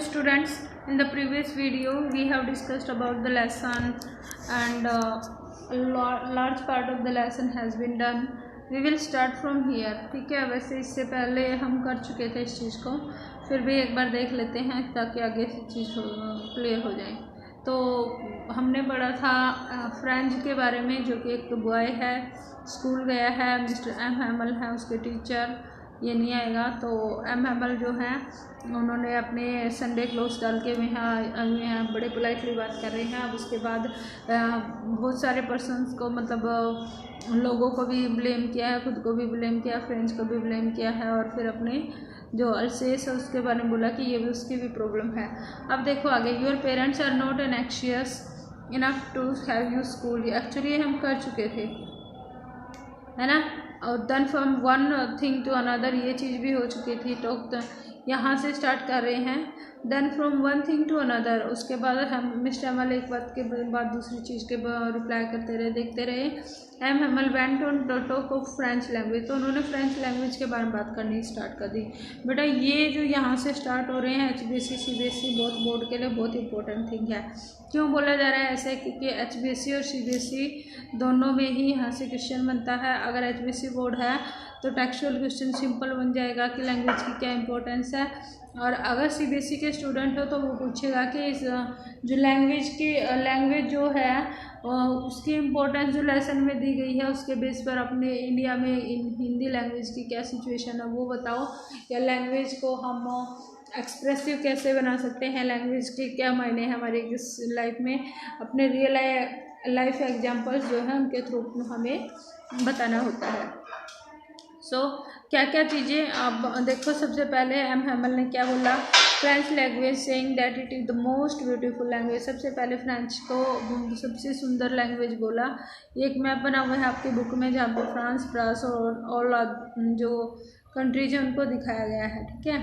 students, in the previous video we have discussed about the lesson and a large part of the lesson has been done. We will start from here. ठीक है, वैसे इससे पहले हम कर चुके थे इस चीज़ को, फिर भी एक बार देख लेते हैं ताकि आगे से चीज़ क्लियर हो जाए। तो हमने पढ़ा था फ्रेंच के बारे में, जो कि एक बॉय है, स्कूल गया है, मिस्टर एम हैमल है उसके टीचर, ये नहीं आएगा। तो एम हैमल जो है उन्होंने अपने संडे क्लोथ डाल के यहाँ बड़े पोलाइटली बात कर रहे हैं। अब उसके बाद बहुत सारे पर्सन्स को, मतलब लोगों को भी ब्लेम किया है, खुद को भी ब्लेम किया, फ्रेंड्स को भी ब्लेम किया है, और फिर अपने जो अल्सेस है उसके बारे में बोला कि ये भी उसकी भी प्रॉब्लम है। अब देखो आगे, your parents are not an anxious enough to have you school. Actually हम कर चुके थे, है ना। और then from one thing to another, ये चीज़ भी हो चुकी थी। तो यहाँ से स्टार्ट कर रहे हैं, then from one thing to another. उसके बाद हम मिस्टर हैमल एक बात के बाद दूसरी चीज़ के रिप्लाई करते रहे, देखते रहे। M Hamel went on to talk of French language, तो उन्होंने फ्रेंच लैंग्वेज के बारे में बात करनी स्टार्ट कर दी। बेटा ये जो यहाँ से स्टार्ट हो रहे हैं HBSC CBSE बहुत बोर्ड के लिए बहुत इंपॉर्टेंट थिंग है। क्यों बोला जा रहा है ऐसे? क्योंकि HBSC और CBSE दोनों में ही यहाँ से क्वेश्चन बनता है। अगर HBSC बोर्ड है तो टेक्सचुअल क्वेश्चन सिंपल बन जाएगा कि लैंग्वेज की क्या इंपॉर्टेंस है, और अगर CBSE के स्टूडेंट हो तो वो पूछेगा कि इस जो लैंग्वेज जो है उसकी इम्पोर्टेंस जो लेसन में दी गई है उसके बेस पर अपने इंडिया में हिंदी लैंग्वेज की क्या सिचुएशन है वो बताओ, या लैंग्वेज को हम एक्सप्रेसिव कैसे बना सकते हैं, लैंग्वेज के क्या मायने हैं हमारे इस लाइफ में, अपने रियल लाइफ एग्जाम्पल्स जो है उनके थ्रू हमें बताना होता है। क्या क्या चीज़ें आप देखो। सबसे पहले एम हैमल ने क्या बोला? French language saying that it is the most beautiful language. सबसे पहले फ्रेंच को सबसे सुंदर लैंग्वेज बोला। एक मैप बना हुआ है आपकी बुक में जहाँ पर फ्रांस और जो कंट्रीज हैं उनको दिखाया गया है, ठीक है।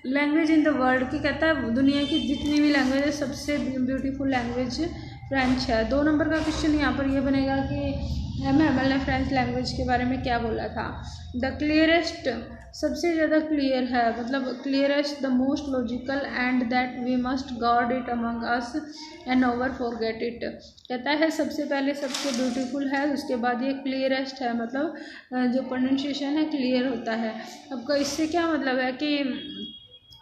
लैंग्वेज इन द वर्ल्ड की कहता है दुनिया की जितनी भी लैंग्वेज है सबसे ब्यूटीफुल लैंग्वेज फ्रेंच है। 2 नंबर का क्वेश्चन यहाँ पर ये बनेगा कि एम हैमल ने फ्रेंच लैंग्वेज के बारे में क्या बोला था? द क्लियरेस्ट, सबसे ज़्यादा क्लियर है, मतलब clearest, the most logical, and that we must guard it among us and never forget it. कहता है सबसे पहले सबसे ब्यूटीफुल है, उसके बाद ये क्लियरेस्ट है, मतलब जो प्रोनाउंसिएशन है क्लियर होता है। अब इससे क्या मतलब है कि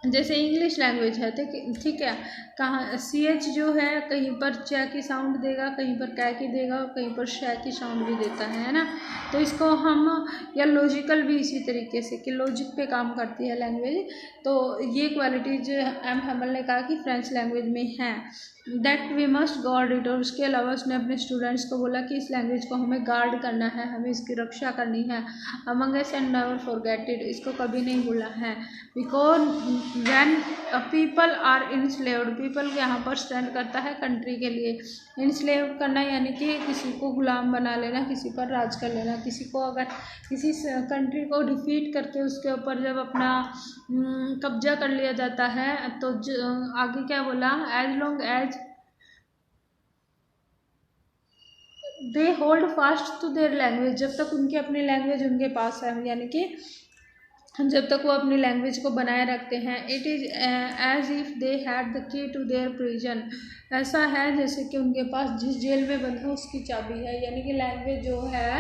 जैसे इंग्लिश लैंग्वेज है, ठीक है, कहाँ CH जो है कहीं पर च की साउंड देगा, कहीं पर कै की देगा, और कहीं पर श की साउंड भी देता है ना। तो इसको हम, या लॉजिकल भी इसी तरीके से कि लॉजिक पे काम करती है लैंग्वेज। तो ये क्वालिटीज एम हैमल ने कहा कि फ्रेंच लैंग्वेज में है। That we must guard it, और उसके अलावा उसने अपने स्टूडेंट्स को बोला कि इस लैंग्वेज को हमें गार्ड करना है, हमें इसकी रक्षा करनी है। Among us and never forget it, इसको कभी नहीं भूलना है। Because when people are enslaved, people यहाँ पर स्टैंड करता है कंट्री के लिए। इनस्लेव्ड करना यानी कि किसी को गुलाम बना लेना, किसी पर राज कर लेना, किसी को अगर किसी कंट्री को डिफीट करके उसके ऊपर जब अपना कब्जा कर लिया जाता है तो आगे क्या बोला? As long as they hold fast to their language, जब तक उनकी अपनी लैंग्वेज उनके पास है, यानी कि जब तक वो अपनी लैंग्वेज को बनाए रखते हैं। It is as if they had the key to their prison, ऐसा है जैसे कि उनके पास जिस जेल में बंद हो उसकी चाबी है। यानी कि लैंग्वेज जो है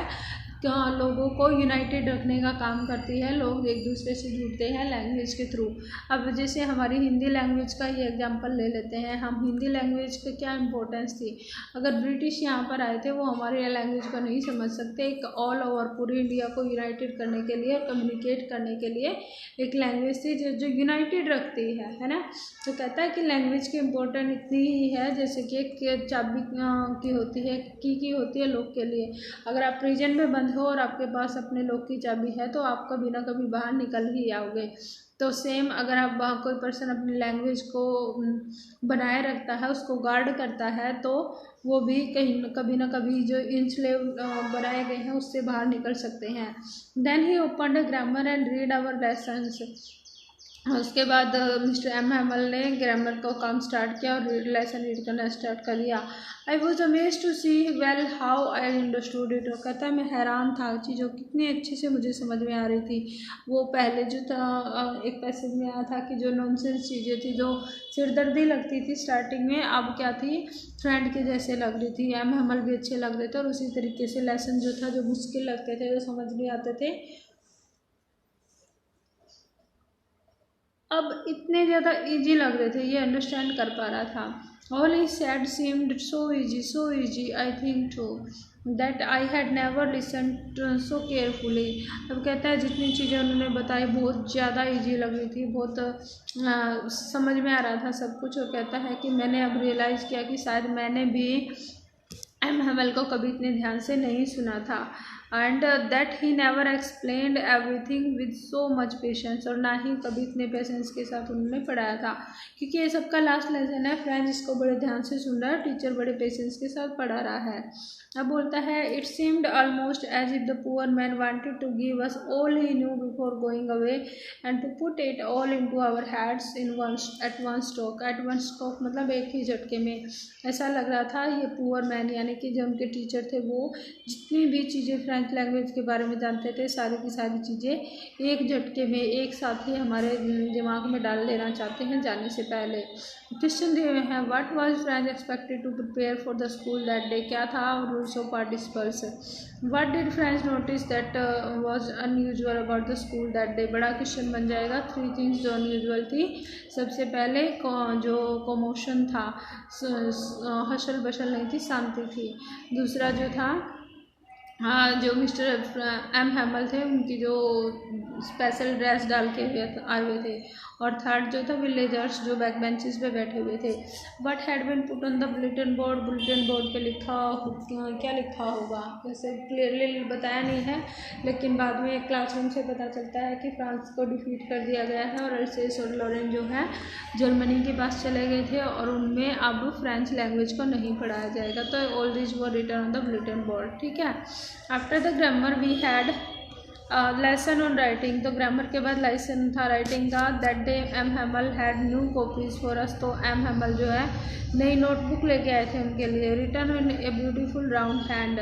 लोगों को यूनाइटेड रखने का काम करती है, लोग एक दूसरे से जुड़ते हैं लैंग्वेज के थ्रू। अब जैसे हमारी हिंदी लैंग्वेज का ही एग्जांपल ले लेते हैं हम। हिंदी लैंग्वेज की क्या इंपॉर्टेंस थी? अगर ब्रिटिश यहाँ पर आए थे वो हमारे लैंग्वेज को नहीं समझ सकते। एक ऑल ओवर पूरी इंडिया को यूनाइटेड करने के लिए, कम्युनिकेट करने के लिए एक लैंग्वेज थी जो यूनाइटेड रखती है ना। तो कहता है कि लैंग्वेज की इम्पोर्टेंस इतनी ही है जैसे कि एक चाबी की होती है, की होती है लोग के लिए। अगर आप प्रिजन में बंद हो और आपके पास अपने लोग की चाबी है तो आप कभी ना कभी बाहर निकल ही आओगे। तो सेम अगर आप कोई पर्सन अपनी लैंग्वेज को बनाए रखता है, उसको गार्ड करता है, तो वो भी कभी ना कभी जो इनस्लेव बनाए गए हैं उससे बाहर निकल सकते हैं। Then he open the grammar and read our lessons. उसके बाद मिस्टर एम हैमल ने ग्रामर का काम स्टार्ट किया और लेसन रीड करना स्टार्ट कर दिया। I was amazed to see well how I understood it. और कहता है मैं हैरान था चीज़ों कितनी अच्छे से मुझे समझ में आ रही थी। वो पहले जो था एक पैसेज में आया था कि जो नॉनसेंस चीज़ें थी, जो सिरदर्दी लगती थी स्टार्टिंग में, अब क्या थी, फ्रेंड के जैसे लग रही थी। एम हैमल भी अच्छे लग रहे थे और उसी तरीके से लेसन जो था, जो मुश्किल लगते थे, जो समझ नहीं आते थे, अब इतने ज़्यादा इजी लग रहे थे, ये अंडरस्टैंड कर पा रहा था। All he said seemed so easy I think too that I had never listened so carefully. अब कहता है जितनी चीज़ें उन्होंने बताई बहुत ज़्यादा इजी लग रही थी, बहुत समझ में आ रहा था सब कुछ। और कहता है कि मैंने अब रियलाइज़ किया कि शायद मैंने भी एम हैमल को कभी इतने ध्यान से नहीं सुना था। And that he never explained everything with so much patience. और ना ही कभी इतने पेशेंस के साथ उन्होंने पढ़ाया था, क्योंकि ये सबका लास्ट लेसन है। फ्रेंड्स इसको बड़े ध्यान से सुन रहा है, टीचर बड़े पेशेंस के साथ पढ़ा रहा है। अब बोलता है it seemed almost as if the poor man wanted to give us all he knew before going away and to put it all into our heads in at one stroke. At one stroke मतलब एक ही झटके में। ऐसा लग रहा था ये poor man यानी कि जो उनके टीचर थे, वो जितनी भी चीज़ें फ्रेंच लैंग्वेज के बारे में जानते थे, सारी की सारी चीज़ें एक झटके में एक साथ ही हमारे दिमाग में डाल देना चाहते हैं जाने से पहले। क्वेश्चन दिए हुए हैं, what was French expected to prepare for the school that day. क्या था rules of participles. What did French notice that was unusual about the school that day. बड़ा क्वेश्चन बन जाएगा। 3 थिंग्स जो अनयूजुअल थी। सबसे पहले जो कमोशन था, हशल बशल नहीं थी, शांति थी। दूसरा जो था, हाँ, जो मिस्टर एम हैमल थे उनकी जो स्पेशल ड्रेस डाल के आए हुए थे। और थर्ड जो था विलेजर्स जो बैक बेंचेस पे बैठे हुए थे। But had been put on the bulletin board. Bulletin board पे लिखा क्या लिखा होगा वैसे क्लियरली बताया नहीं है, लेकिन बाद में एक क्लासरूम से पता चलता है कि फ्रांस को डिफीट कर दिया गया है और अल्सेस और लॉरेन जो है जर्मनी के पास चले गए थे और उनमें अब फ्रेंच लैंग्वेज को नहीं पढ़ाया जाएगा। तो all this were written on the bulletin board. ठीक है। After the grammar we had lesson on writing. तो ग्रामर के बाद लेसन था राइटिंग का। That day M Hamel had new copies for us. तो एम हैमल जो है नई नोटबुक लेके आए थे उनके लिए। Written in a beautiful round hand,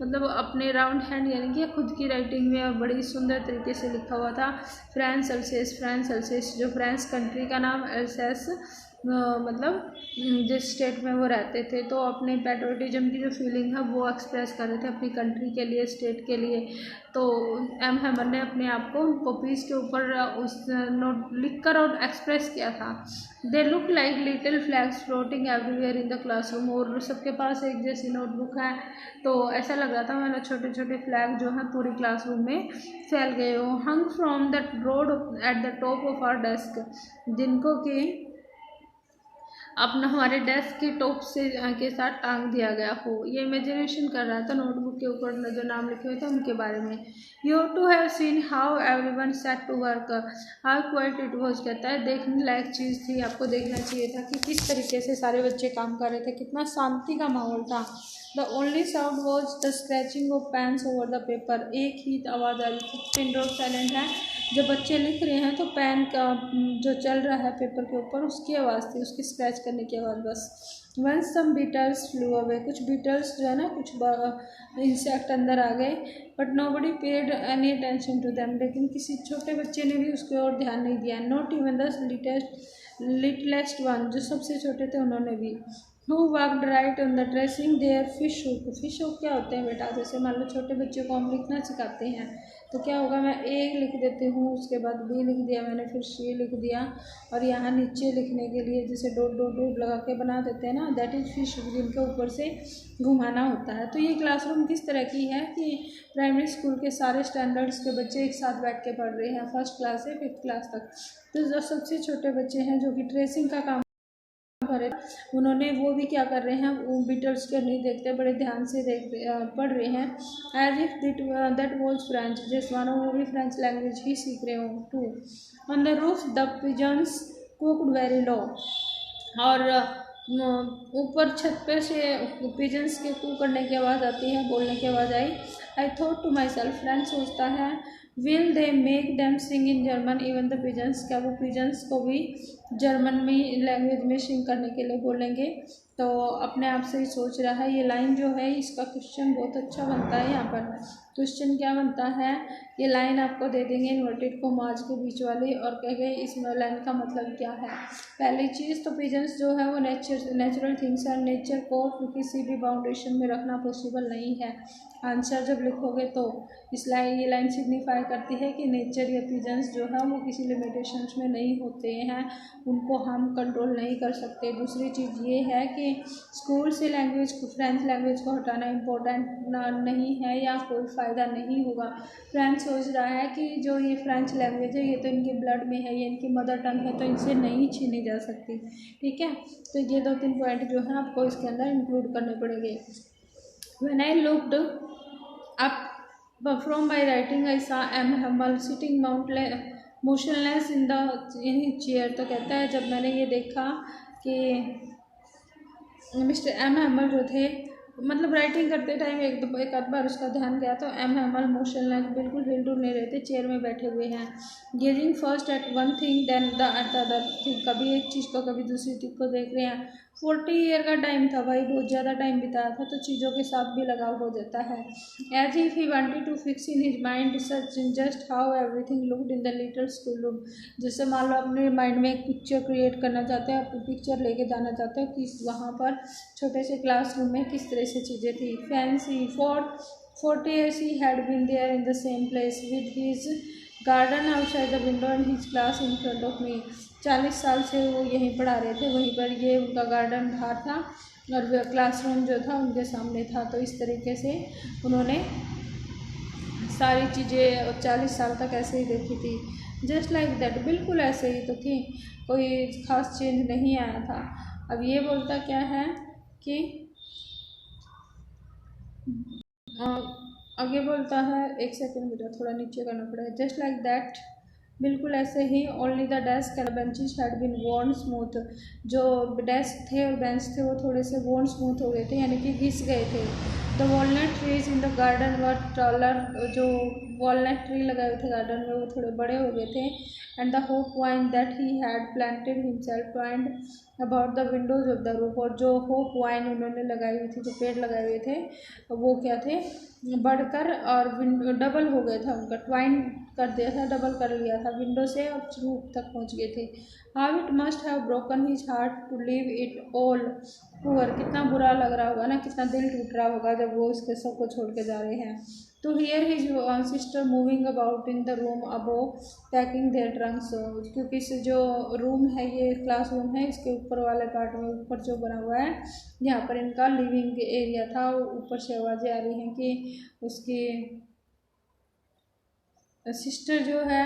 मतलब अपने राउंड हैंड यानी कि खुद की राइटिंग में और बड़ी सुंदर तरीके से लिखा हुआ था। फ्रांस अल्सेस। फ्रांस अल्सेस जो फ्रांस कंट्री का नाम, अल्सेस मतलब जिस स्टेट में वो रहते थे। तो अपने पैट्रियोटिज्म की जो फीलिंग है वो एक्सप्रेस कर रहे थे अपनी कंट्री के लिए, स्टेट के लिए। तो एम हैमर ने अपने आप को कॉपीज़ के ऊपर उस नोट लिख कर और एक्सप्रेस किया था। They look like little flags floating everywhere in the classroom. और सबके पास एक जैसी नोटबुक है, तो ऐसा लग रहा था मतलब छोटे छोटे फ्लैग जो हैं पूरी क्लासरूम में फैल गए हो। Hung from the rod at the top of our desk, जिनको कि अपना हमारे डेस्क के टॉप से के साथ टांग दिया गया हो। ये इमेजिनेशन कर रहा था नोटबुक के ऊपर जो नाम लिखे हुए थे उनके बारे में। You to have seen how everyone set to work, how quiet it was. कहता है देखने लायक चीज़ थी, आपको देखना चाहिए था कि किस तरीके से सारे बच्चे काम कर रहे थे, कितना शांति का माहौल था। The only sound was the scratching of pens over the paper. एक ही आवाज़ आ रही थी, पिन ड्रॉप साइलेंट है। जब बच्चे लिख रहे हैं तो पेन का जो चल रहा है पेपर के ऊपर उसकी आवाज़ थी, उसकी स्क्रैच करने की आवाज़ बस। Once some beetles flew away, कुछ बीटल्स जो है ना, कुछ इंसेक्ट अंदर आ गए। But nobody paid any attention to them, लेकिन किसी छोटे बच्चे ने भी उसकी ओर ध्यान नहीं दिया। Not even the littlest one, जो सबसे छोटे थे उन्होंने भी। Who walked right on the dressing their fish hook। Fish hook क्या होते हैं बेटा, जैसे मान लो छोटे बच्चे को हम लिखना सिखाते हैं तो क्या होगा, मैं ए लिख देती हूँ, उसके बाद बी लिख दिया मैंने, फिर सी लिख दिया, और यहाँ नीचे लिखने के लिए जैसे डॉट डॉट डॉट लगा के बना देते हैं ना, दैट इज़ फिश हुक, जिनके ऊपर से घुमाना होता है। तो ये क्लासरूम किस तरह की है कि प्राइमरी स्कूल के सारे स्टैंडर्ड्स के बच्चे एक साथ बैठ के पढ़ रहे हैं, 1st क्लास से 5th क्लास तक। तो जो सबसे छोटे बच्चे हैं जो कि ट्रेसिंग का काम करे, उन्होंने वो भी क्या कर रहे हैं, वो बीटल्स के नहीं देखते, बड़े ध्यान से पढ़ रहे हैं। As if that was French, जैसे मानो वो भी फ्रेंच लैंग्वेज ही सीख रहे हो। Too on the roof the pigeons cooked very low. और ऊपर छत पे से पिजन्स के कू करने की आवाज़ आती है, बोलने की आवाज़ आई। I thought to myself, French सोचता है, will they make them sing in German even the pigeons, क्या वो पिजन्स को भी जर्मन में लैंग्वेज में सिंग करने के लिए बोलेंगे। तो अपने आप से ही सोच रहा है। ये लाइन जो है इसका क्वेश्चन बहुत अच्छा बनता है। यहाँ पर क्वेश्चन क्या बनता है, ये लाइन आपको दे देंगे इन्वर्टेड कॉमास के बीच वाली और कहेंगे इस लाइन का मतलब क्या है। पहली चीज़ तो पिजन्स जो है वो नेचुरल थिंग्स है, नेचर को किसी भी बाउंडेशन में रखना पॉसिबल नहीं है। आंसर जब लिखोगे तो ये लाइन सिग्निफाई करती है कि नेचर या पिजन्स जो है वो किसी लिमिटेशंस में नहीं होते हैं, उनको हम कंट्रोल नहीं कर सकते। दूसरी चीज़ ये है कि स्कूल से लैंग्वेज को, फ्रेंच लैंग्वेज को हटाना इम्पोर्टेंट नहीं है या कोई फ़ायदा नहीं होगा। फ्रेंच सोच रहा है कि जो ये फ्रेंच लैंग्वेज है ये तो इनके ब्लड में है, ये इनकी मदर टंग है, तो इनसे नहीं छीनी जा सकती। ठीक है, तो ये 2-3 पॉइंट जो है आपको इसके अंदर इंक्लूड करने पड़ेंगे। When I looked up from my writing, I saw M. Hamel sitting motionless in his chair। तो कहता है जब मैंने ये देखा कि मिस्टर एम हैमल जो थे, मतलब राइटिंग करते टाइम एक आध बार उसका ध्यान गया तो एम हैमल मोशनलेस, बिल्कुल हिल डुल नहीं रहे थे, चेयर में बैठे हुए हैं। Gazing first at one thing then the other thing, कभी एक चीज़ को कभी दूसरी चीज़ को देख रहे हैं। 40 ईयर का टाइम था भाई, बहुत ज़्यादा टाइम बिताया था, तो चीज़ों के साथ भी लगाव हो जाता है। As if he wanted to fix in his mind such just how everything looked in the little school room. जैसे मान लो अपने माइंड में एक पिक्चर क्रिएट करना चाहते हो, अपनी पिक्चर लेके जाना चाहते हो कि वहाँ पर छोटे से क्लासरूम में किस तरह से चीज़ें थी। Fancy for 40 years he had been there in the same place with his garden outside the window and his class in front of me। 40 साल से वो यहीं पढ़ा रहे थे, वहीं पर ये उनका गार्डन बाहर था और क्लासरूम जो था उनके सामने था। तो इस तरीके से उन्होंने सारी चीज़ें 40 साल तक ऐसे ही देखी थी। जस्ट लाइक दैट, बिल्कुल ऐसे ही तो थी, कोई ख़ास चेंज नहीं आया था। अब ये बोलता क्या है कि आगे बोलता है, एक सेकेंड बेटा थोड़ा नीचे करना पड़ेगा। जस्ट लाइक दैट, बिल्कुल ऐसे ही। Only the desk and benches had been worn smooth, जो डेस्क थे और बेंच थे वो थोड़े से वॉर्न स्मूथ हो गए थे, यानी कि घिस गए थे। The walnut trees in the garden were taller, जो वॉलनट ट्री लगाए हुए थे गार्डन में वो थोड़े बड़े हो गए थे। And the hope wine that he had planted himself twined about the Windows of the roof, और जो होप वाइन उन्होंने लगाई हुई थी, जो पेड़ लगाए हुए थे वो क्या थे, बढ़कर और डबल हो गया था उनका, ट्वाइन कर दिया था, डबल कर लिया था विंडो से और रूफ तक पहुंच गए थे। How it must have broken his heart to leave it all poor, कितना बुरा लग रहा होगा ना, कितना दिल टूट रहा होगा जब वो इसके सब को छोड़ के जा रहे हैं। तो hear his sister moving about in the room above packing their trunks, क्योंकि इस जो रूम है ये क्लासरूम है, इसके ऊपर वाले पार्ट में ऊपर जो बना हुआ है यहाँ पर इनका लिविंग एरिया था। ऊपर से आवाज़ें आ रही हैं कि उसकी सिस्टर जो है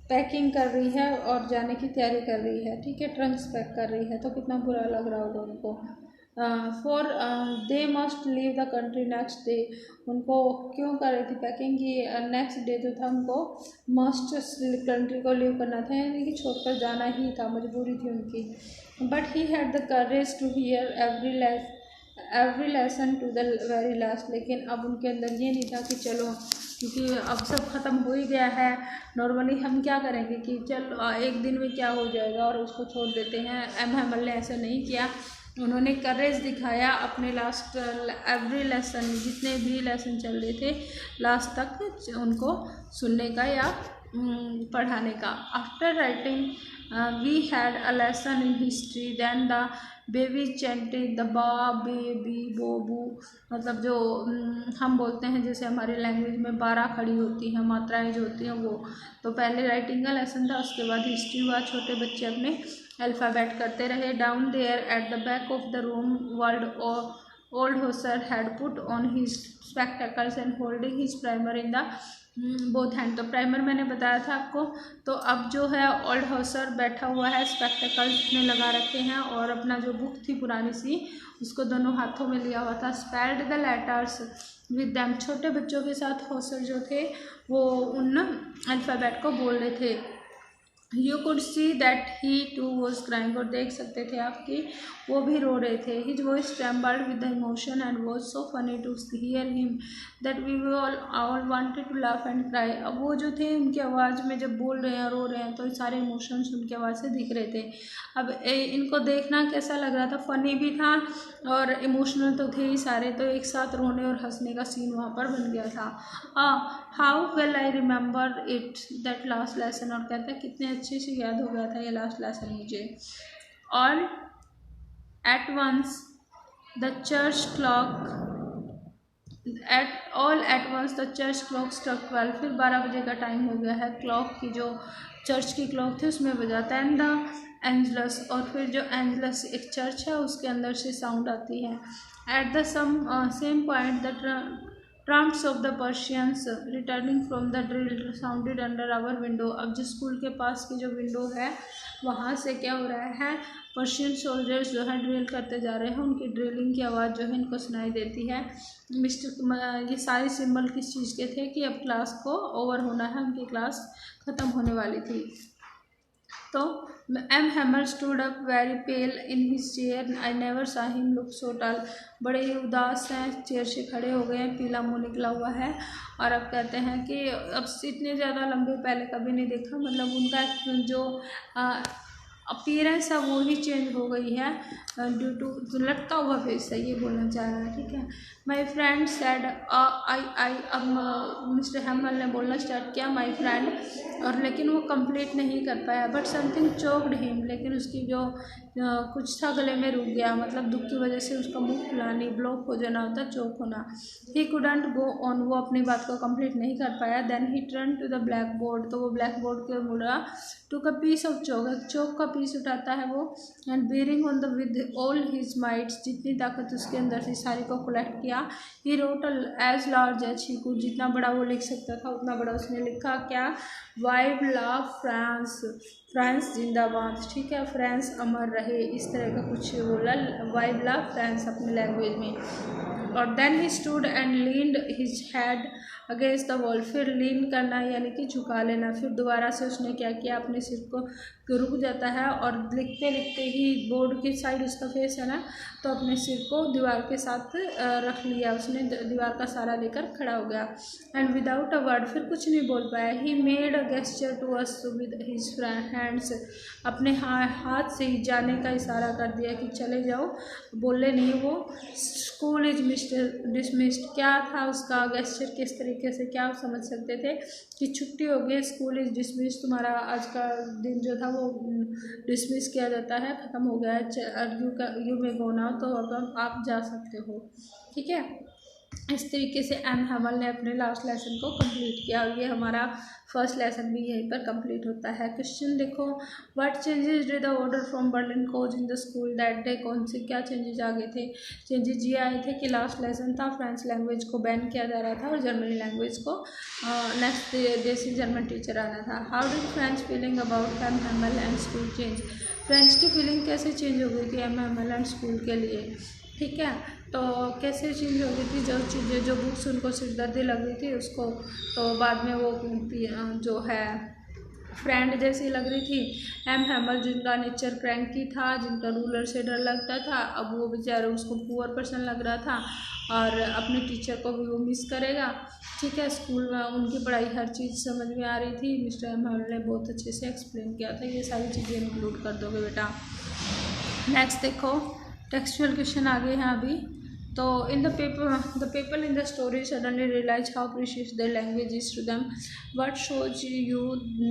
पैकिंग कर रही है और जाने की तैयारी कर रही है। ठीक है, ट्रंक्स पैक कर रही है, तो कितना बुरा लग रहा होगा उनको। For they must leave the country next day, उनको क्यों कर रही थी पैकिंग की, नेक्स्ट डे जो था उनको मस्ट कंट्री को लीव करना था, यानी कि छोड़कर जाना ही था, मजबूरी थी उनकी। But he had the courage to hear every lesson to the very last, लेकिन अब उनके अंदर ये नहीं था कि चलो, क्योंकि अब सब ख़त्म हो ही गया है, नॉर्मली हम क्या करेंगे कि चल एक दिन में क्या हो जाएगा और उसको छोड़ देते हैं। एम हैमल ने ऐसा नहीं किया, उन्होंने करेज दिखाया अपने लास्ट एवरी लेसन, जितने भी लेसन चल रहे थे लास्ट तक उनको सुनने का या पढ़ाने का। After writing we had a lesson in history then the baby chanted the ba be bi bo bu, मतलब जो हम बोलते हैं जैसे हमारी लैंग्वेज में 12 खड़ी होती हैं, मात्राएं जो होती हैं वो। तो पहले राइटिंग का लेसन था, उसके बाद हिस्ट्री हुआ, छोटे बच्चे अपने अल्फ़ाबेट करते रहे। Down there at the back of the room world old Hauser had put on his spectacles and holding his primer in the both hand. तो प्राइमर मैंने बताया था आपको, तो अब जो है ओल्ड होसर बैठा हुआ है, स्पेक्टेकल्स में लगा रखे हैं और अपना जो बुक थी पुरानी सी उसको दोनों हाथों में लिया हुआ था। Spelled the letters with them, छोटे बच्चों के साथ होसर जो थे वो उन अल्फ़ाबेट को बोल रहे थे। You could see that he too was crying, और देख सकते थे आप कि वो भी रो रहे थे। His voice trembled with the emotion and was so funny to hear him that we all wanted to laugh and cry. अब वो जो थे उनकी आवाज़ में जब बोल रहे हैं रो रहे हैं तो सारे इमोशंस उनकी आवाज़ से दिख रहे थे। अब इनको देखना कैसा लग रहा था, फनी भी था और इमोशनल तो थे ही सारे, तो एक साथ रोने और हंसने का सीन वहाँ पर बन गया था। How well I remember it that last lesson, और कहते हैं कितने अच्छे से याद हो गया था ये लास्ट लेसन मुझे। और at once the church clock at once the church clock struck 12, फिर 12 बजे का टाइम हो गया है। क्लॉक की जो चर्च की क्लॉक थी उसमें बजाता है। एंड द एंजलस, और फिर जो एंजलस एक चर्च है उसके अंदर से साउंड आती है। At the same point the trumps of the Persians returning from the drill sounded under our window. अब जिस स्कूल के पास की जो विंडो है वहाँ से क्या हो रहा है, पर्शियन सोल्जर्स जो है ड्रिल करते जा रहे हैं, उनकी ड्रिलिंग की आवाज़ जो है इनको सुनाई देती है। ये सारे सिंबल किस चीज़ के थे कि अब क्लास को ओवर होना है, उनकी क्लास ख़त्म होने वाली थी। तो M Hamer stood up very pale in his chair, I never saw him look so tall, बड़े ही उदास हैं, चेयर से खड़े हो गए हैं, पीला मुँह निकला हुआ है। और अब कहते हैं कि अब इतने ज़्यादा लंबे पहले कभी नहीं देखा, मतलब उनका जो अपीयरेंस है वो ही चेंज हो गई है ड्यू टू लटका हुआ फेस है, ये बोलना चाह रहा है। ठीक है, माई फ्रेंड सेड आई अब मिस्टर हैमल ने बोलना स्टार्ट किया माई फ्रेंड, और लेकिन वो कंप्लीट नहीं कर पाया। बट समथिंग चोक्ड हिम, लेकिन उसकी जो कुछ था गले में रुक गया, मतलब दुख की वजह से उसका मुंह खुला नहीं, ब्लॉक हो जाना होता, चोक होना। ही कुडंट गो ऑन, वो अपनी बात को कंप्लीट नहीं कर पाया। Then he turn to the black board, तो वो ब्लैक बोर्ड के मुड़ा, टुक अ पीस ऑफ चौक, चौक का पीस उठाता है वो, and bearing on the with all his mights, जितनी ताकत उसके अंदर थी सारी को कलेक्ट किया। He wrote as large as he could, जितना बड़ा वो लिख सकता था उतना बड़ा उसने लिखा। क्या, वाइव लव फ्रांस, फ्रांस जिंदाबाद। ठीक है, फ्रांस अमर रहे, इस तरह का कुछ बोला, वाइव लव फ्रांस अपने लैंग्वेज में। और then he stood and leaned his head against the wall, फिर लीन करना यानी कि झुका लेना। फिर दोबारा से उसने क्या किया, अपने सिर को रुक जाता है और लिखते लिखते ही बोर्ड की साइड उसका फेस है ना, तो अपने सिर को दीवार के साथ रख लिया उसने, दीवार का सहारा लेकर खड़ा हो गया। एंड विदाउट अ वर्ड, फिर कुछ नहीं बोल पाया। He made a gesture to us with his hands, अपने हाथ से ही जाने का इशारा कर दिया कि चले जाओ, बोले नहीं वो। स्कूल इज डिसमिस्ड, क्या था उसका गेस्चर, किस तरीके से क्या समझ सकते थे कि छुट्टी हो गई, स्कूल इज डिसमिस्ड, तुम्हारा आज का दिन जो था वो डिसमिस किया जाता है, ख़त्म हो गया है, यू में गो नाउ, तो अब आप जा सकते हो। ठीक है, इस तरीके से एम हैमल ने अपने लास्ट लेसन को कंप्लीट किया, और ये हमारा फर्स्ट लेसन भी यहीं पर कंप्लीट होता है। क्वेश्चन देखो, what changes did the order from Berlin coach in the school that day, कौन से क्या चेंजेस आ गए थे। चेंजेस ये आए थे कि लास्ट लेसन था, फ्रेंच लैंग्वेज को बैन किया जा रहा था और जर्मनी लैंग्वेज को नेक्स्ट डे से जर्मन टीचर आना था। How did French feeling about M Hamel and school change, French की फीलिंग कैसे चेंज हो गई थी एम हैमल एंड स्कूल के लिए। ठीक है, तो कैसे चेंज हो गई थी, जो चीज़ें जो बुक्स उनको सिरदर्दी लग रही थी उसको, तो बाद में वो जो है फ्रेंड जैसी लग रही थी। एम हैमल जिनका नेचर क्रैंकी था, जिनका रूलर से डर लगता था, अब वो बेचारा उसको पुअर पर्सन लग रहा था और अपने टीचर को भी वो मिस करेगा। ठीक है, स्कूल में उनकी पढ़ाई हर चीज़ समझ में आ रही थी, मिस्टर एम हैमल ने बहुत अच्छे से एक्सप्लेन किया था। ये सारी चीज़ें इंक्लूड कर दोगे बेटा। नेक्स्ट देखो, टेक्सचुअल क्वेश्चन आ गए हैं अभी। तो in the people in the story suddenly realize how precious the language is to them, what shows you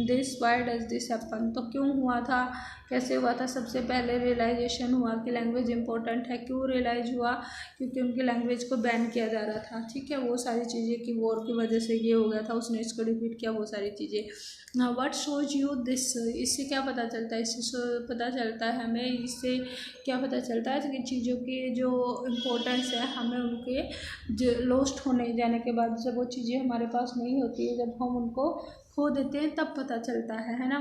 this, why does this happen, तो क्यों हुआ था, कैसे हुआ था। सबसे पहले रियलाइजेशन हुआ कि लैंग्वेज इंपॉर्टेंट है, क्यों रियलाइज हुआ, क्योंकि उनकी लैंग्वेज को बैन किया जा रहा था। ठीक है, वो सारी चीज़ें कि वॉर की वजह से ये हो गया था, उसने इसको रिपीट किया, वो सारी चीज़ें। व्हाट शोज यू दिस, इससे क्या पता चलता है, इससे पता चलता है हमें, इससे क्या पता चलता है कि चीज़ों की जो इम्पोर्टेंस है हमें उनके जो लॉस्ट होने जाने के बाद जब वो चीज़ें हमारे पास नहीं होती है, जब हम उनको खो देते हैं तब पता चलता है ना।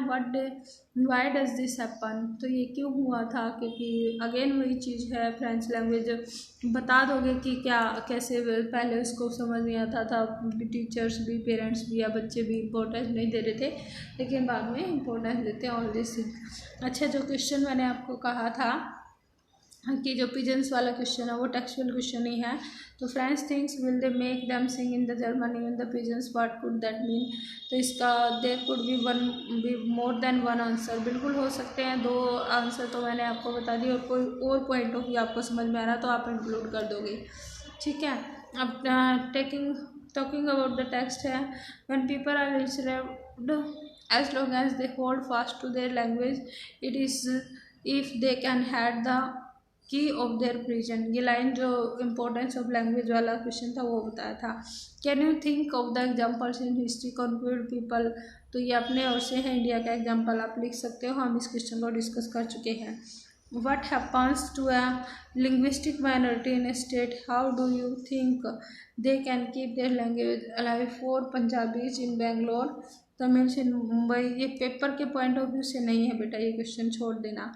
वाई डज दिस हैपन, तो ये क्यों हुआ था, क्योंकि अगेन वही चीज़ है, फ्रेंच लैंग्वेज बता दोगे कि क्या कैसे, पहले उसको समझ नहीं आता था, टीचर्स भी पेरेंट्स भी या बच्चे भी इम्पोर्टेंस नहीं दे रहे थे, लेकिन बाद में इम्पोर्टेंस देते हैं ऑल दिस थिंग। अच्छा, जो क्वेश्चन मैंने आपको कहा था कि जो पिजन्स वाला क्वेश्चन है वो टेक्सचुअल क्वेश्चन ही है। तो French things will they make them sing in the Germany in the pigeons, what could that mean. तो इसका there could be more than one answer, बिल्कुल हो सकते हैं 2 आंसर, तो मैंने आपको बता दिया। और कोई और पॉइंट ऑफ व्यू आपको समझ में आ रहा तो आप इंक्लूड कर दोगे, ठीक है। अब टॉकिंग अबाउट द टेक्स्ट है, when people are enslaved as long as they hold fast to their language, it is if they can had the की ऑफ देयर प्रिजन। ये लाइन जो इम्पोर्टेंस ऑफ लैंग्वेज वाला question था वो बताया था। Can you think of the examples in history conclude people, तो ये अपने ओर से है, इंडिया का एग्जाम्पल आप लिख सकते हो, हम इस क्वेश्चन को डिस्कस कर चुके हैं। What happens to a linguistic minority in a state, how do you think they can keep their language alive for Punjabis in Bangalore, Tamils in Mumbai. ये पेपर के पॉइंट ऑफ व्यू से नहीं है बेटा, ये क्वेश्चन छोड़ देना।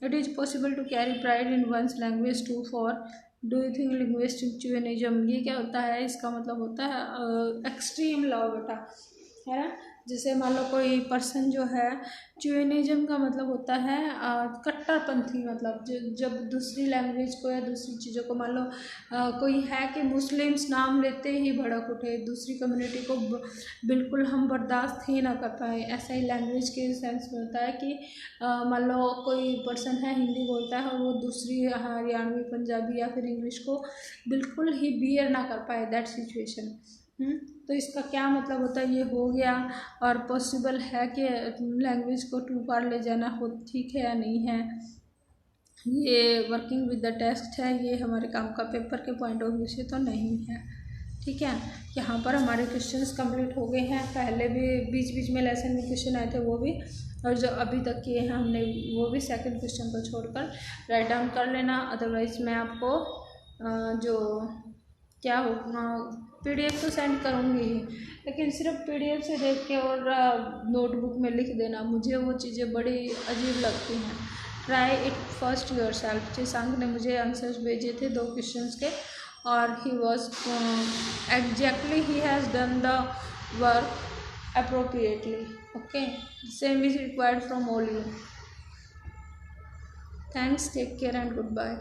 It is possible to carry pride in one's language too far, do you think linguistic chauvinism, ये क्या होता है, इसका मतलब होता है एक्सट्रीम लव बेटा, है ना। जैसे मान लो कोई पर्सन जो है, च्यूनिज्म का मतलब होता है कट्टरपंथी, मतलब जब दूसरी लैंग्वेज को या दूसरी चीज़ों को, मान लो कोई है कि मुस्लिम्स नाम लेते ही भड़क उठे, दूसरी कम्युनिटी को बिल्कुल हम बर्दाश्त ही ना कर पाए, ऐसा ही लैंग्वेज के सेंस में होता है कि मान लो कोई पर्सन है हिंदी बोलता है और वो दूसरी हरियाणवी पंजाबी या फिर इंग्लिश को बिल्कुल ही बियर ना कर पाए, दैट सिचुएशन। तो इसका क्या मतलब होता है, ये हो गया। और पॉसिबल है कि लैंग्वेज को टू पार ले जाना हो, ठीक है या नहीं है, ये वर्किंग विद द टेक्स्ट है, ये हमारे काम का पेपर के पॉइंट ऑफ व्यू से तो नहीं है, ठीक है। यहाँ पर हमारे क्वेश्चंस कंप्लीट हो गए हैं, पहले भी बीच बीच में लेसन में क्वेश्चन आए थे वो भी, और जो अभी तक किए हैं हमने वो भी सेकंड क्वेश्चन को छोड़कर राइट डाउन कर लेना। अदरवाइज मैं आपको जो क्या होगा PDF तो सेंड करूँगी ही, लेकिन सिर्फ PDF से देख के और नोटबुक में लिख देना, मुझे वो चीज़ें बड़ी अजीब लगती हैं। Try it first your self. Shashank ने मुझे आंसर्स भेजे थे 2 क्वेश्चंस के, और he was exactly he has done the work appropriately, okay. Same is required from all you. Thanks, take care and good bye.